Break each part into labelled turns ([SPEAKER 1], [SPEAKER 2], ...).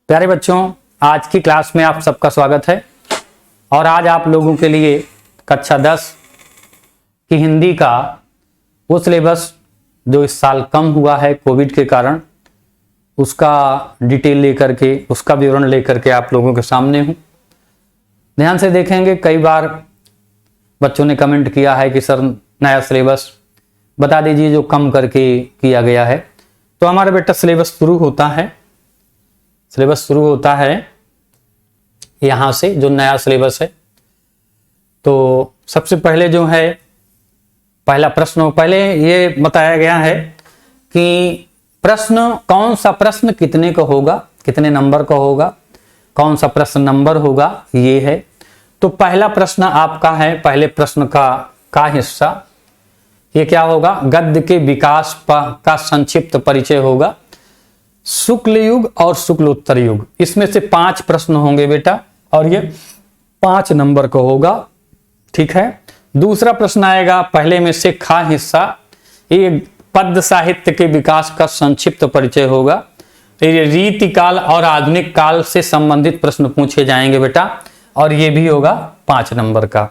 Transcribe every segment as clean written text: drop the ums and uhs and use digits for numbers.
[SPEAKER 1] प्यारे बच्चों, आज की क्लास में आप सबका स्वागत है। और आज आप लोगों के लिए कक्षा 10 की हिंदी का वो सिलेबस जो इस साल कम हुआ है कोविड के कारण, उसका डिटेल लेकर के, उसका विवरण लेकर के आप लोगों के सामने हूँ। ध्यान से देखेंगे। कई बार बच्चों ने कमेंट किया है कि सर नया सिलेबस बता दीजिए जो कम करके किया गया है। तो हमारा बेटा सिलेबस शुरू होता है यहाँ से, जो नया सिलेबस है। तो सबसे पहले जो है पहला प्रश्न, पहले ये बताया गया है कि प्रश्न, कौन सा प्रश्न कितने का होगा, कितने नंबर का होगा, कौन सा प्रश्न नंबर होगा, ये है। तो पहला प्रश्न आपका है, पहले प्रश्न का हिस्सा ये क्या होगा? गद्य के विकास का संक्षिप्त परिचय होगा। शुक्ल युग और शुक्लोत्तर युग, इसमें से 5 प्रश्न होंगे बेटा, और ये 5 नंबर का होगा। ठीक है। दूसरा प्रश्न आएगा पहले में से खा हिस्सा, ये पद्य साहित्य के विकास का संक्षिप्त परिचय होगा। ये रीति काल और आधुनिक काल से संबंधित प्रश्न पूछे जाएंगे बेटा, और ये भी होगा 5 नंबर का।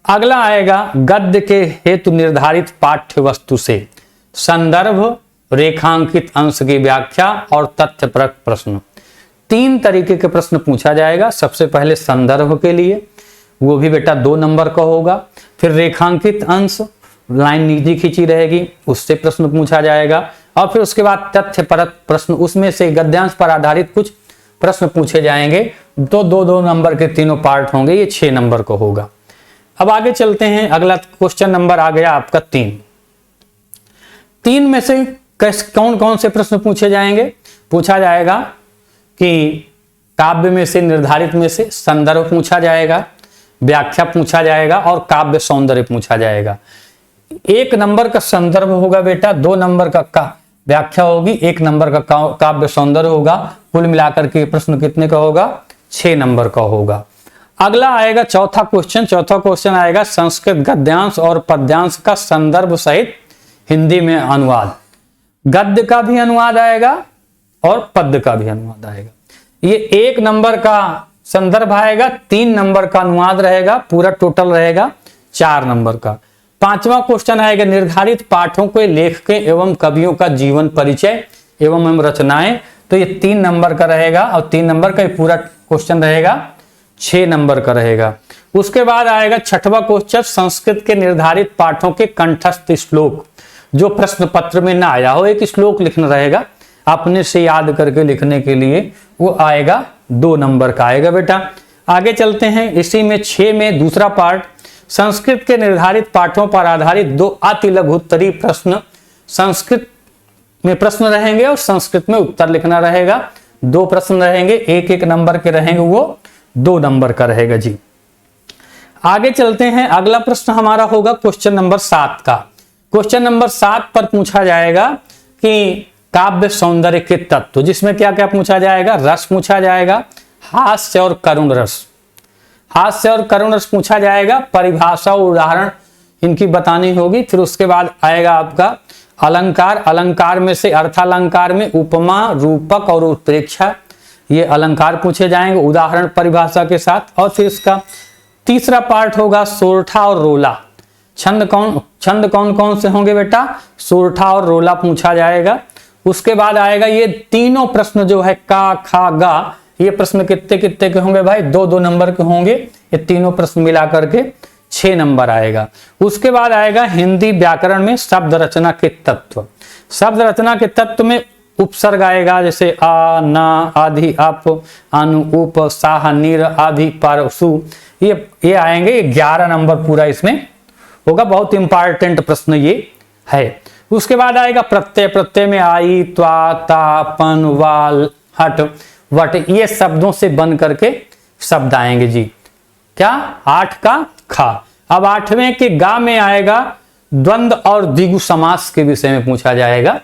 [SPEAKER 1] अगला आएगा गद्य के हेतु निर्धारित पाठ्य वस्तु से संदर्भ, रेखांकित अंश की व्याख्या और तथ्यपरक प्रश्न। 3 तरीके के प्रश्न पूछा जाएगा। सबसे पहले संदर्भ के लिए, वो भी बेटा 2 नंबर का होगा। फिर रेखांकित अंश, लाइन नीचे खींची रहेगी, उससे प्रश्न पूछा जाएगा। और फिर उसके बाद तथ्यपरक प्रश्न, उसमें से गद्यांश पर आधारित कुछ प्रश्न पूछे जाएंगे। तो 2-2 नंबर के तीनों पार्ट होंगे, ये 6 नंबर का होगा। अब आगे चलते हैं। अगला क्वेश्चन नंबर आ गया आपका 3 में से कौन कौन से प्रश्न पूछे जाएंगे? पूछा जाएगा कि काव्य में से, निर्धारित में से संदर्भ पूछा जाएगा, व्याख्या पूछा जाएगा और काव्य सौंदर्य पूछा जाएगा। 1 नंबर का संदर्भ होगा बेटा, 2 नंबर का व्याख्या होगी, 1 नंबर का काव्य सौंदर्य होगा। कुल मिलाकर के प्रश्न कितने का होगा? 6 नंबर का होगा। अगला आएगा चौथा क्वेश्चन आएगा संस्कृत गद्यांश और पद्यांश का संदर्भ सहित हिंदी में अनुवाद। गद्य का भी अनुवाद आएगा और पद्य का भी अनुवाद आएगा। ये 1 नंबर का संदर्भ आएगा, 3 नंबर का अनुवाद रहेगा, पूरा टोटल रहेगा 4 नंबर का। 5वां क्वेश्चन आएगा निर्धारित पाठों के लेखकों एवं कवियों का जीवन परिचय एवं रचनाएं। तो ये 3 नंबर का रहेगा, और 3 नंबर का पूरा क्वेश्चन रहेगा 6 नंबर का रहेगा। उसके बाद आएगा 6वां क्वेश्चन संस्कृत के निर्धारित पाठों के कंठस्थ श्लोक, जो प्रश्न पत्र में ना आया हो, एक श्लोक लिखना रहेगा अपने से याद करके लिखने के लिए, वो आएगा 2 नंबर का आएगा बेटा। आगे चलते हैं। इसी में 6 में दूसरा पार्ट, संस्कृत के निर्धारित पाठों पर आधारित 2 अति लघु उत्तरीय प्रश्न। संस्कृत में प्रश्न रहेंगे और संस्कृत में उत्तर लिखना रहेगा। 2 प्रश्न रहेंगे, 1-1 नंबर के रहेंगे, वो 2 नंबर का रहेगा जी। आगे चलते हैं। अगला प्रश्न हमारा होगा क्वेश्चन नंबर 7 का। क्वेश्चन नंबर 7 पर पूछा जाएगा कि काव्य सौंदर्य के तत्व, जिसमें क्या क्या पूछा जाएगा? रस पूछा जाएगा, हास्य और करुण रस, पूछा जाएगा। परिभाषा और उदाहरण इनकी बतानी होगी। फिर उसके बाद आएगा आपका अलंकार में से अर्थालंकार में उपमा, रूपक और उत्प्रेक्षा, ये अलंकार पूछे जाएंगे उदाहरण परिभाषा के साथ। और फिर इसका तीसरा पार्ट होगा सोरठा और रोला। छंद कौन कौन से होंगे बेटा? सोरठा और रोला पूछा जाएगा। उसके बाद आएगा ये तीनों प्रश्न जो है का, खा, गा, ये प्रश्न कितने कितने के होंगे भाई? 2-2 नंबर के होंगे। ये तीनों प्रश्न मिलाकर के 6 नंबर आएगा। उसके बाद आएगा हिंदी व्याकरण में शब्द रचना के तत्व। शब्द रचना के तत्व में उपसर्ग आएगा, जैसे आ, ना, आधि, अप, अनु, उप, साह, नीर, आधि, पर, सु, ये आएंगे। 11 नंबर पूरा इसमें होगा। बहुत इंपॉर्टेंट प्रश्न ये है। उसके बाद आएगा प्रत्यय में आई, त्वा, ता, पन, वाल, हट, वट, ये शब्दों से बन करके शब्द आएंगे जी। क्या? 8 का खा। अब 8वें के गा में आएगा द्वंद्व और द्विगु समास के विषय में पूछा जाएगा।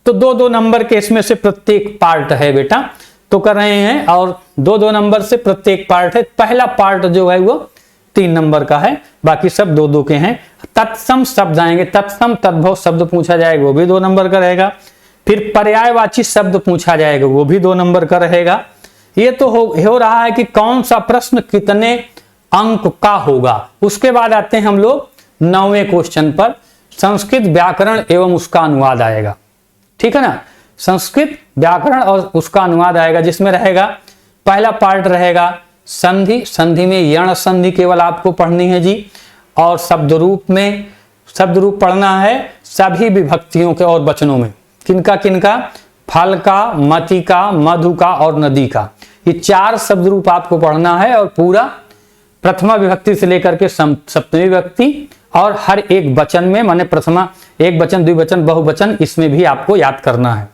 [SPEAKER 1] तो 2-2 नंबर के इसमें से प्रत्येक पार्ट है बेटा, तो कर रहे हैं, और 2-2 नंबर से प्रत्येक पार्ट है। पहला पार्ट जो है वो 3 नंबर का है, बाकी सब 2-2 के हैं। तत्सम शब्द आएंगे, तत्सम तद्भव शब्द पूछा जाएगा, वो भी 2 नंबर का रहेगा। फिर पर्यायवाची शब्द पूछा जाएगा, वो भी 2 नंबर का रहेगा। ये तो हो रहा है कि कौन सा प्रश्न कितने अंक का होगा। उसके बाद आते हैं हम लोग 9वें क्वेश्चन पर, संस्कृत व्याकरण एवं उसका अनुवाद आएगा। ठीक है ना, संस्कृत व्याकरण और उसका अनुवाद आएगा, जिसमें रहेगा पहला पार्ट रहेगा संधि। संधि में यण संधि केवल आपको पढ़नी है जी, और शब्द रूप पढ़ना है सभी विभक्तियों के और वचनों में। किनका किनका? फल का, मति का, मधु का और नदी का, ये 4 शब्द रूप आपको पढ़ना है, और पूरा प्रथमा विभक्ति से लेकर के सप्तमी विभक्ति, और हर एक वचन में, माने प्रथमा एक वचन, द्विवचन, बहुवचन, इसमें भी आपको याद करना है।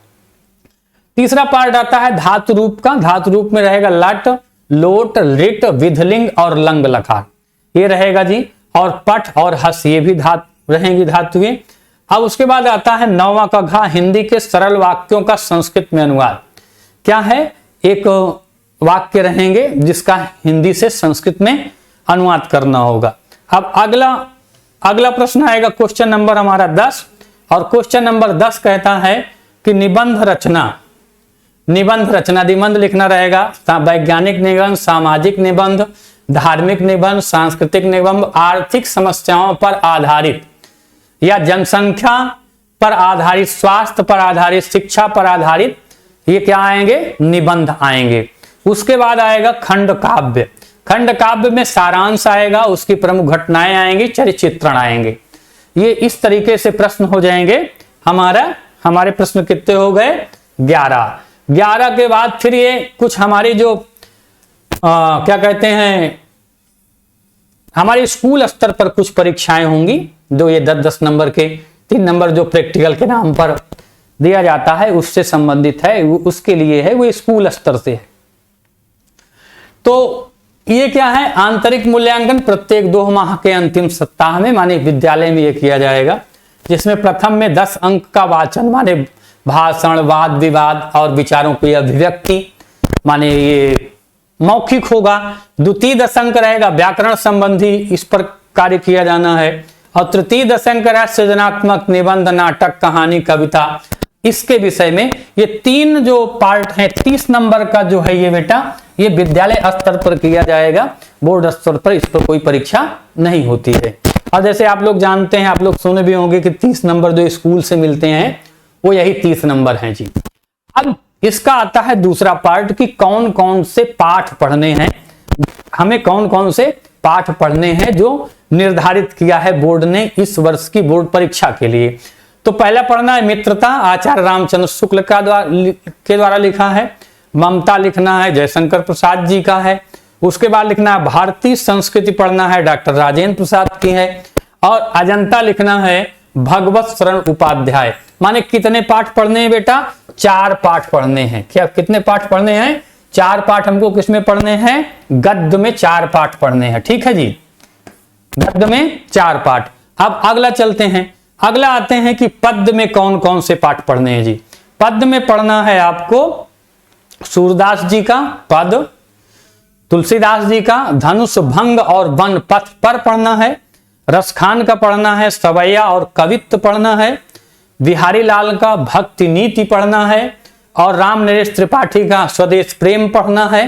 [SPEAKER 1] तीसरा पार्ट आता है धातु रूप का। धातु रूप में रहेगा लट, लोट, लिट, विधलिंग और लंग लकार, ये रहेगा जी। और पठ और हस, ये भी रहेंगी धातुएं। अब उसके बाद आता है 9वां का घा, हिंदी के सरल वाक्यों का संस्कृत में अनुवाद। क्या है? एक वाक्य रहेंगे जिसका हिंदी से संस्कृत में अनुवाद करना होगा। अब अगला प्रश्न आएगा, क्वेश्चन नंबर हमारा 10, और क्वेश्चन नंबर 10 कहता है कि निबंध रचना। निबंध लिखना रहेगा, वैज्ञानिक निबंध, सामाजिक निबंध, धार्मिक निबंध, सांस्कृतिक निबंध, आर्थिक समस्याओं पर आधारित या जनसंख्या पर आधारित, स्वास्थ्य पर आधारित, शिक्षा पर आधारित, ये क्या आएंगे? निबंध आएंगे। उसके बाद आएगा खंड काव्य। खंड काव्य में सारांश आएगा, उसकी प्रमुख घटनाएं आएंगी, चरित्र आएंगे। ये इस तरीके से प्रश्न हो जाएंगे। हमारे प्रश्न कितने हो गए? 11। 11 के बाद फिर ये कुछ हमारी जो क्या कहते हैं, हमारे स्कूल स्तर पर कुछ परीक्षाएं होंगी, जो ये 10-10 नंबर के, 3 नंबर जो प्रैक्टिकल के नाम पर दिया जाता है उससे संबंधित है, उसके लिए है, वो स्कूल स्तर से है। तो ये क्या है? आंतरिक मूल्यांकन प्रत्येक 2 माह के अंतिम सप्ताह में, माने विद्यालय में ये किया जाएगा, जिसमें प्रथम में 10 अंक का वाचन, माने भाषण, वाद विवाद और विचारों की अभिव्यक्ति, माने ये मौखिक होगा। द्वितीय 10 अंक रहेगा व्याकरण संबंधी, इस पर कार्य किया जाना है। और तृतीय 10 अंक है सृजनात्मक निबंध, नाटक, कहानी, कविता, इसके विषय में। ये 3 जो पार्ट हैं, 30 नंबर का जो है ये बेटा, ये विद्यालय स्तर पर किया जाएगा, बोर्ड स्तर पर इस पर कोई परीक्षा नहीं होती है। और जैसे आप लोग जानते हैं, आप लोग सुने भी होंगे कि 30 नंबर जो स्कूल से मिलते हैं वो यही 30 नंबर हैं जी। अब इसका आता है दूसरा पार्ट कि कौन कौन से पाठ पढ़ने हैं, हमें कौन कौन से पाठ पढ़ने हैं जो निर्धारित किया है बोर्ड ने इस वर्ष की बोर्ड परीक्षा के लिए। तो पहला पढ़ना है मित्रता, आचार्य रामचंद्र शुक्ल के द्वारा लिखा है। ममता लिखना है जयशंकर प्रसाद जी का है। उसके बाद लिखना है भारतीय संस्कृति, पढ़ना है डॉक्टर राजेंद्र प्रसाद की है। और अजंता लिखना है भगवत शरण उपाध्याय। माने कितने पाठ पढ़ने हैं बेटा? 4 पाठ पढ़ने हैं। क्या कितने पाठ पढ़ने हैं? 4 पाठ हमको किसमें पढ़ने हैं? गद्य में 4 पाठ पढ़ने हैं। ठीक है जी, गद्य में 4 पाठ। अब अगला चलते हैं, अगला आते हैं कि पद्य में कौन कौन से पाठ पढ़ने हैं जी। पद्य में पढ़ना है आपको सूरदास जी का पद, तुलसीदास जी का धनुष भंग और वन पथ पर पढ़ना है। रसखान का पढ़ना है, सवैया और कवित्व पढ़ना है। बिहारी लाल का भक्ति नीति पढ़ना है। और राम नरेश त्रिपाठी का स्वदेश प्रेम पढ़ना है।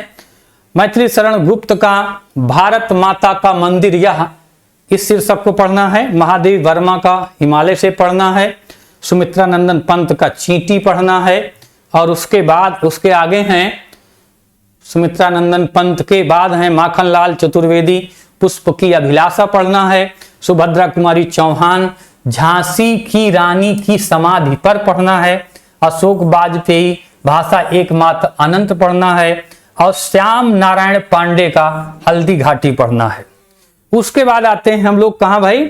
[SPEAKER 1] मैथिली शरण गुप्त का भारत माता का मंदिर यह, इस शीर्षक को पढ़ना है। महादेव वर्मा का हिमालय से पढ़ना है। सुमित्रा नंदन पंत का चींटी पढ़ना है। और उसके बाद उसके आगे हैं, सुमित्रा नंदन पंत के बाद हैं माखन लाल चतुर्वेदी, पुष्प की अभिलाषा पढ़ना है। सुभद्रा कुमारी चौहान झांसी की रानी की समाधि पर पढ़ना है। अशोक वाजपेयी भाषा एकमात्र अनंत पढ़ना है। और श्याम नारायण पांडे का हल्दी घाटी पढ़ना है। उसके बाद आते हैं हम लोग कहां भाई?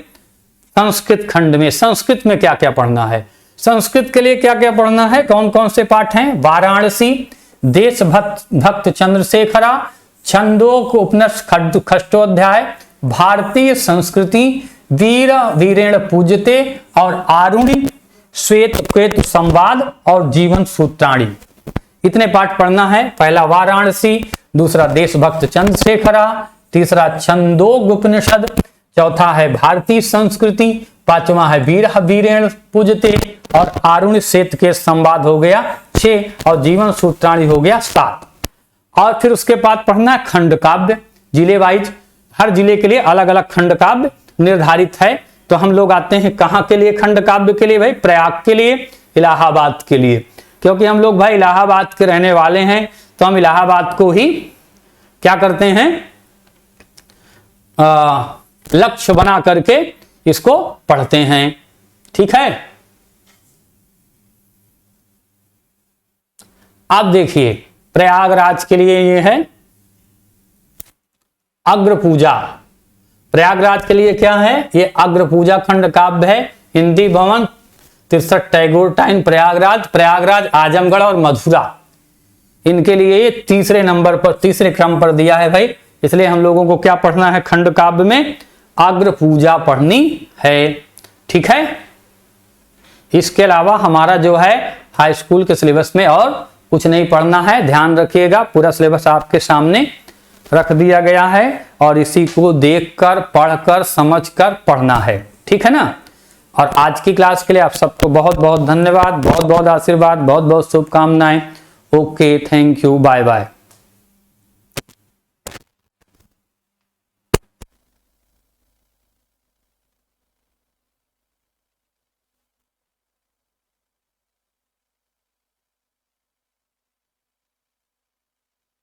[SPEAKER 1] संस्कृत खंड में। संस्कृत में क्या क्या पढ़ना है? संस्कृत के लिए क्या क्या पढ़ना है? कौन कौन से पाठ हैं? वाराणसी, देशभक्त चंद्रशेखरा, छंदोक उपनिषद खष्टोध्याय, भारतीय संस्कृति, वीर वीरेण पूजते और आरुणि, श्वेत केतु संवाद और जीवन सूत्राणी। इतने पाठ पढ़ना है। पहला वाराणसी, दूसरा देशभक्त चंद्रशेखरा, तीसरा छंदोग उपनिषद, चौथा है भारतीय संस्कृति, पांचवा है वीर वीरेण पूजते और आरुणि श्वेत के संवाद हो गया 6 और जीवन सूत्राणी हो गया 7। और फिर उसके बाद पढ़ना है खंड काव्य, जिले वाइज, हर जिले के लिए अलग अलग खंड काव्य निर्धारित है। तो हम लोग आते हैं कहाँ के लिए खंड काव्य के लिए भाई, प्रयाग के लिए, इलाहाबाद के लिए, क्योंकि हम लोग भाई इलाहाबाद के रहने वाले हैं, तो हम इलाहाबाद को ही क्या करते हैं, लक्ष्य बना करके इसको पढ़ते हैं। ठीक है, अब देखिए प्रयागराज के लिए ये है अग्र पूजा। प्रयागराज के लिए क्या है, ये अग्र पूजा खंड काव्य है। हिंदी भवन 63 टैगोर टाइम प्रयागराज, प्रयागराज आजमगढ़ और मथुरा, इनके लिए ये तीसरे नंबर पर, तीसरे क्रम पर दिया है भाई। इसलिए हम लोगों को क्या पढ़ना है, खंड काव्य में अग्र पूजा पढ़नी है। ठीक है, इसके अलावा हमारा जो है हाई स्कूल के सिलेबस में और कुछ नहीं पढ़ना है, ध्यान रखिएगा। पूरा सिलेबस आपके सामने रख दिया गया है और इसी को देखकर, पढ़कर, समझकर पढ़ना है। ठीक है ना। और आज की क्लास के लिए आप सबको बहुत बहुत धन्यवाद, बहुत बहुत आशीर्वाद, बहुत बहुत शुभकामनाएं। Okay, thank you, bye bye.